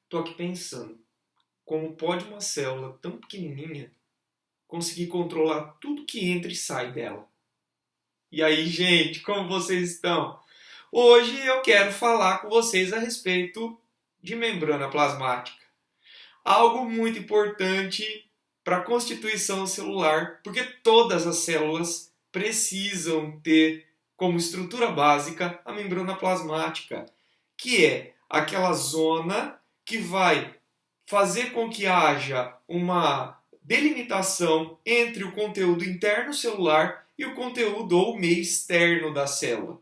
Estou aqui pensando, como pode uma célula tão pequenininha conseguir controlar tudo que entra e sai dela? E aí, gente, como vocês estão? Hoje eu quero falar com vocês a respeito de membrana plasmática. Algo muito importante para a constituição celular, porque todas as células precisam ter como estrutura básica a membrana plasmática, que é aquela zona que vai fazer com que haja uma delimitação entre o conteúdo interno celular e o conteúdo ou meio externo da célula.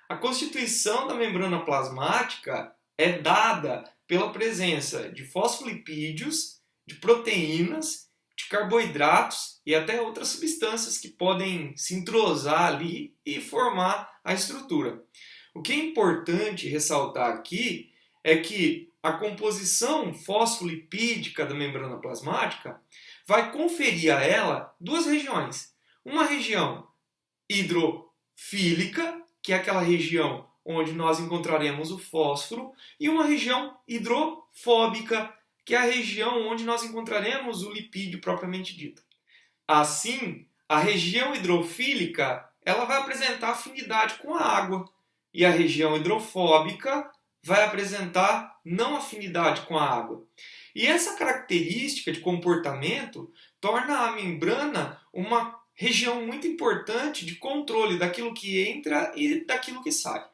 A constituição da membrana plasmática é dada pela presença de fosfolipídios, de proteínas, de carboidratos e até outras substâncias que podem se entrosar ali e formar a estrutura. O que é importante ressaltar aqui é que a composição fosfolipídica da membrana plasmática vai conferir a ela duas regiões. Uma região hidrofílica, que é aquela região onde nós encontraremos o fósforo, e uma região hidrofóbica, que é a região onde nós encontraremos o lipídio propriamente dito. Assim, a região hidrofílica ela vai apresentar afinidade com a água, e a região hidrofóbica vai apresentar não afinidade com a água. E essa característica de comportamento torna a membrana uma região muito importante de controle daquilo que entra e daquilo que sai.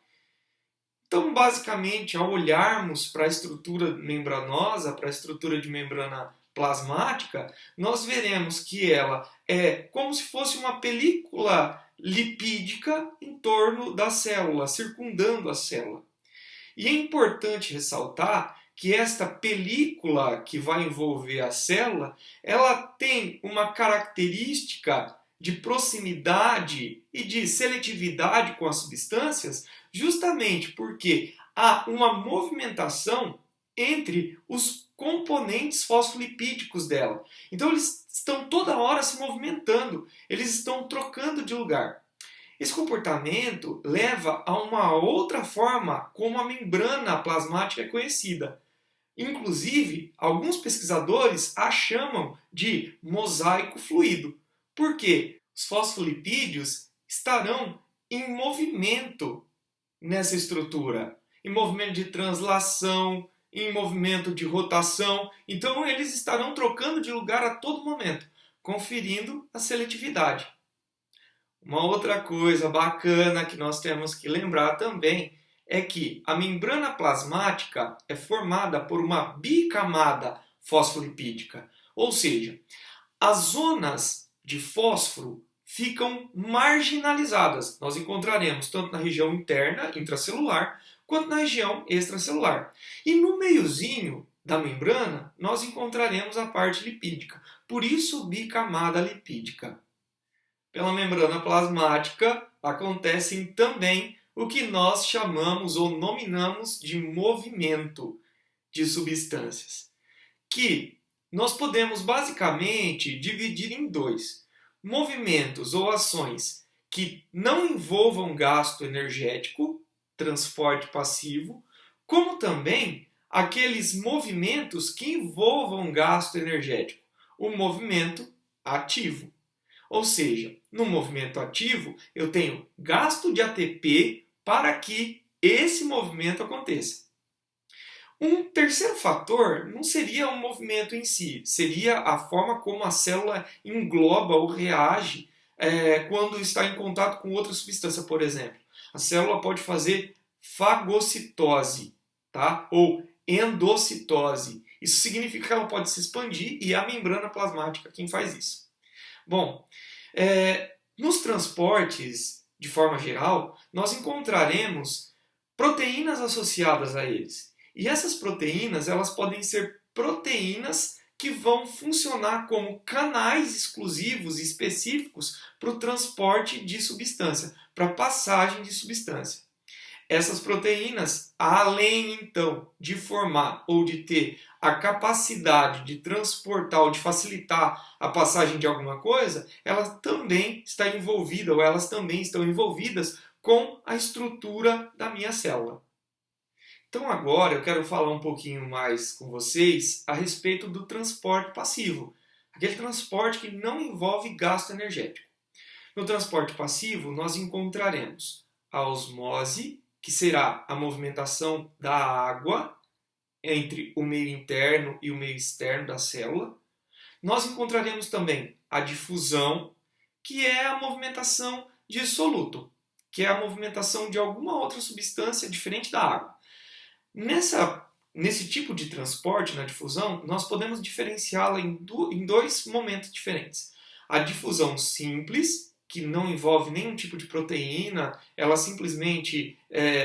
Então, basicamente, ao olharmos para a estrutura membranosa, para a estrutura de membrana plasmática, nós veremos que ela é como se fosse uma película lipídica em torno da célula, circundando a célula. E é importante ressaltar que esta película que vai envolver a célula, ela tem uma característica de proximidade e de seletividade com as substâncias, justamente porque há uma movimentação entre os componentes fosfolipídicos dela. Então eles estão toda hora se movimentando, eles estão trocando de lugar. Esse comportamento leva a uma outra forma como a membrana plasmática é conhecida. Inclusive, alguns pesquisadores a chamam de mosaico fluido. Por quê? Os fosfolipídios estarão em movimento nessa estrutura, em movimento de translação, em movimento de rotação. Então, eles estarão trocando de lugar a todo momento, conferindo a seletividade. Uma outra coisa bacana que nós temos que lembrar também é que a membrana plasmática é formada por uma bicamada fosfolipídica, ou seja, as zonas de fósforo ficam marginalizadas. Nós encontraremos tanto na região interna, intracelular, quanto na região extracelular. E no meiozinho da membrana, nós encontraremos a parte lipídica. Por isso, bicamada lipídica. Pela membrana plasmática acontecem também o que nós chamamos ou nominamos de movimento de substâncias, que nós podemos basicamente dividir em dois: movimentos ou ações que não envolvam gasto energético, transporte passivo, como também aqueles movimentos que envolvam gasto energético, o movimento ativo. Ou seja, no movimento ativo, eu tenho gasto de ATP para que esse movimento aconteça. Um terceiro fator não seria o movimento em si, seria a forma como a célula engloba ou reage quando está em contato com outra substância, por exemplo. A célula pode fazer fagocitose, tá? Ou endocitose. Isso significa que ela pode se expandir e é a membrana plasmática quem faz isso. Bom, nos transportes, de forma geral, nós encontraremos proteínas associadas a eles. E essas proteínas, elas podem ser proteínas que vão funcionar como canais exclusivos e específicos para o transporte de substância, para a passagem de substância. Essas proteínas, além então de formar ou de ter a capacidade de transportar ou de facilitar a passagem de alguma coisa, ela também está envolvida ou elas também estão envolvidas com a estrutura da minha célula. Então agora eu quero falar um pouquinho mais com vocês a respeito do transporte passivo, aquele transporte que não envolve gasto energético. No transporte passivo, nós encontraremos a osmose, que será a movimentação da água entre o meio interno e o meio externo da célula. Nós encontraremos também a difusão, que é a movimentação de soluto, que é a movimentação de alguma outra substância diferente da água. Nesse tipo de transporte, na difusão, nós podemos diferenciá-la em dois momentos diferentes. A difusão simples, que não envolve nenhum tipo de proteína, ela simplesmente,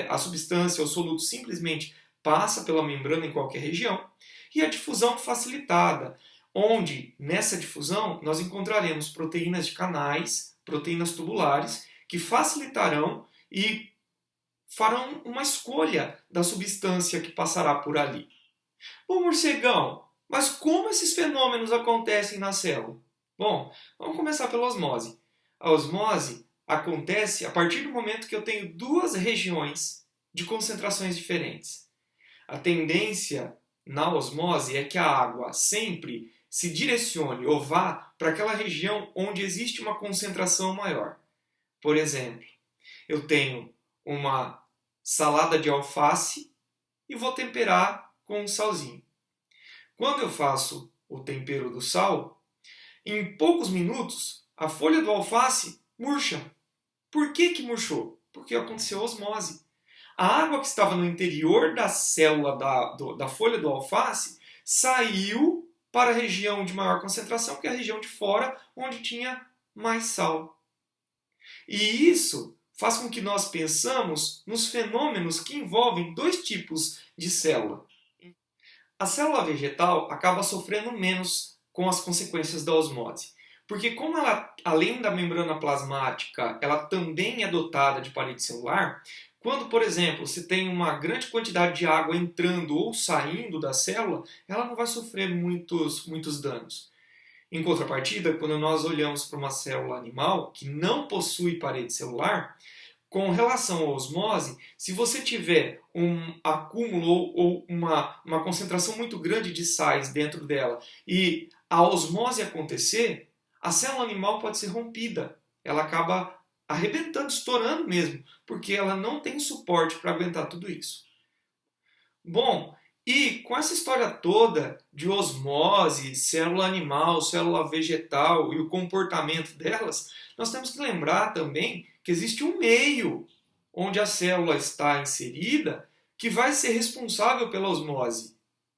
a substância, o soluto simplesmente passa pela membrana em qualquer região. E a difusão facilitada, onde nessa difusão nós encontraremos proteínas de canais, proteínas tubulares, que facilitarão e farão uma escolha da substância que passará por ali. Bom, morcegão, mas como esses fenômenos acontecem na célula? Bom, vamos começar pela osmose. A osmose acontece a partir do momento que eu tenho duas regiões de concentrações diferentes. A tendência na osmose é que a água sempre se direcione ou vá para aquela região onde existe uma concentração maior. Por exemplo, eu tenho uma salada de alface e vou temperar com um salzinho. Quando eu faço o tempero do sal, em poucos minutos a folha do alface murcha. Por que murchou? Porque aconteceu osmose. A água que estava no interior da célula da folha do alface saiu para a região de maior concentração, que é a região de fora, onde tinha mais sal. E isso faz com que nós pensamos nos fenômenos que envolvem dois tipos de célula. A célula vegetal acaba sofrendo menos com as consequências da osmose, porque como ela, além da membrana plasmática, ela também é dotada de parede celular, quando, por exemplo, se tem uma grande quantidade de água entrando ou saindo da célula, ela não vai sofrer muitos danos. Em contrapartida, quando nós olhamos para uma célula animal que não possui parede celular, com relação à osmose, se você tiver um acúmulo ou uma concentração muito grande de sais dentro dela e a osmose acontecer, a célula animal pode ser rompida. Ela acaba arrebentando, estourando mesmo, porque ela não tem suporte para aguentar tudo isso. Bom, e com essa história toda de osmose, célula animal, célula vegetal e o comportamento delas, nós temos que lembrar também que existe um meio onde a célula está inserida que vai ser responsável pela osmose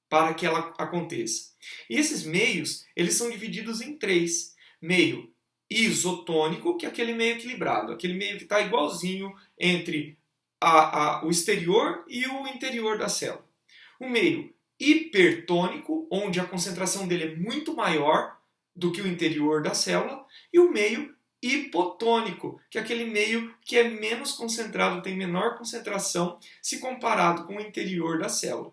para que ela aconteça. E esses meios, eles são divididos em três. Meio isotônico, que é aquele meio equilibrado, aquele meio que está igualzinho entre o exterior e o interior da célula. O meio hipertônico, onde a concentração dele é muito maior do que o interior da célula, e o meio hipotônico, que é aquele meio que é menos concentrado, tem menor concentração se comparado com o interior da célula.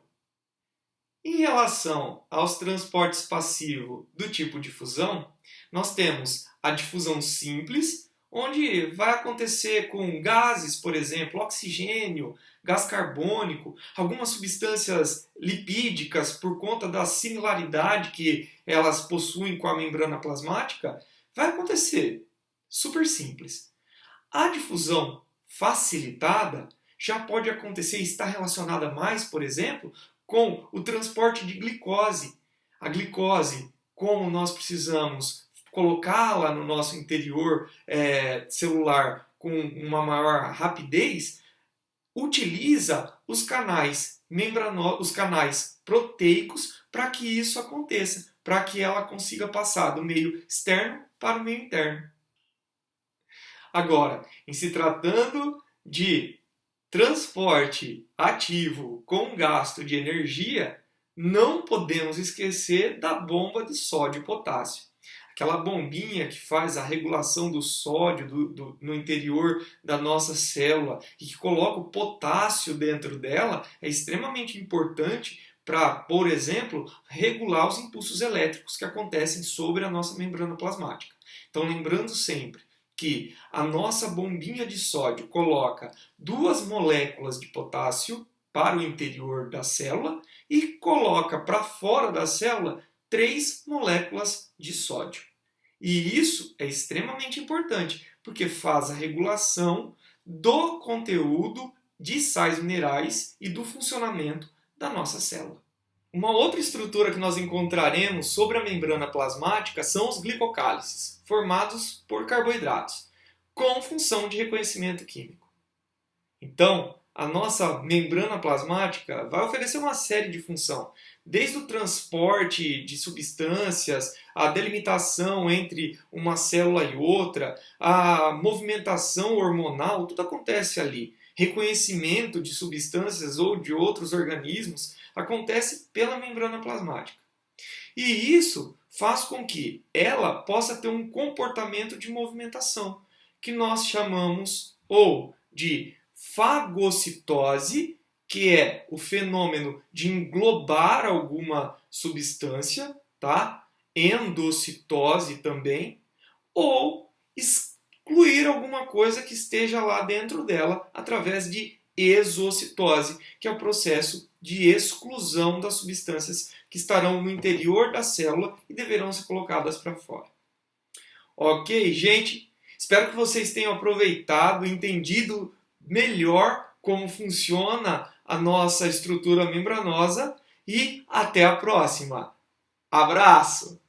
Em relação aos transportes passivos do tipo difusão, nós temos a difusão simples, onde vai acontecer com gases, por exemplo, oxigênio, gás carbônico, algumas substâncias lipídicas, por conta da similaridade que elas possuem com a membrana plasmática, vai acontecer. Super simples. A difusão facilitada já pode acontecer e está relacionada mais, por exemplo, com o transporte de glicose. A glicose, como nós precisamos colocá-la no nosso interior celular com uma maior rapidez, utiliza os canais os canais proteicos para que isso aconteça, para que ela consiga passar do meio externo para o meio interno. Agora, em se tratando de transporte ativo com gasto de energia, não podemos esquecer da bomba de sódio e potássio. Aquela bombinha que faz a regulação do sódio no interior da nossa célula e que coloca o potássio dentro dela é extremamente importante para, por exemplo, regular os impulsos elétricos que acontecem sobre a nossa membrana plasmática. Então, lembrando sempre que a nossa bombinha de sódio coloca 2 moléculas de potássio para o interior da célula e coloca para fora da célula 3 moléculas de sódio. E isso é extremamente importante, porque faz a regulação do conteúdo de sais minerais e do funcionamento da nossa célula. Uma outra estrutura que nós encontraremos sobre a membrana plasmática são os glicocálices, formados por carboidratos, com função de reconhecimento químico. Então, a nossa membrana plasmática vai oferecer uma série de funções, desde o transporte de substâncias, a delimitação entre uma célula e outra, a movimentação hormonal, tudo acontece ali. Reconhecimento de substâncias ou de outros organismos acontece pela membrana plasmática. E isso faz com que ela possa ter um comportamento de movimentação, que nós chamamos ou de fagocitose, que é o fenômeno de englobar alguma substância, tá? Endocitose também, ou excluir alguma coisa que esteja lá dentro dela através de exocitose, que é o processo de exclusão das substâncias que estarão no interior da célula e deverão ser colocadas para fora. Ok, gente? Espero que vocês tenham aproveitado, entendido melhor como funciona a nossa estrutura membranosa e até a próxima. Abraço!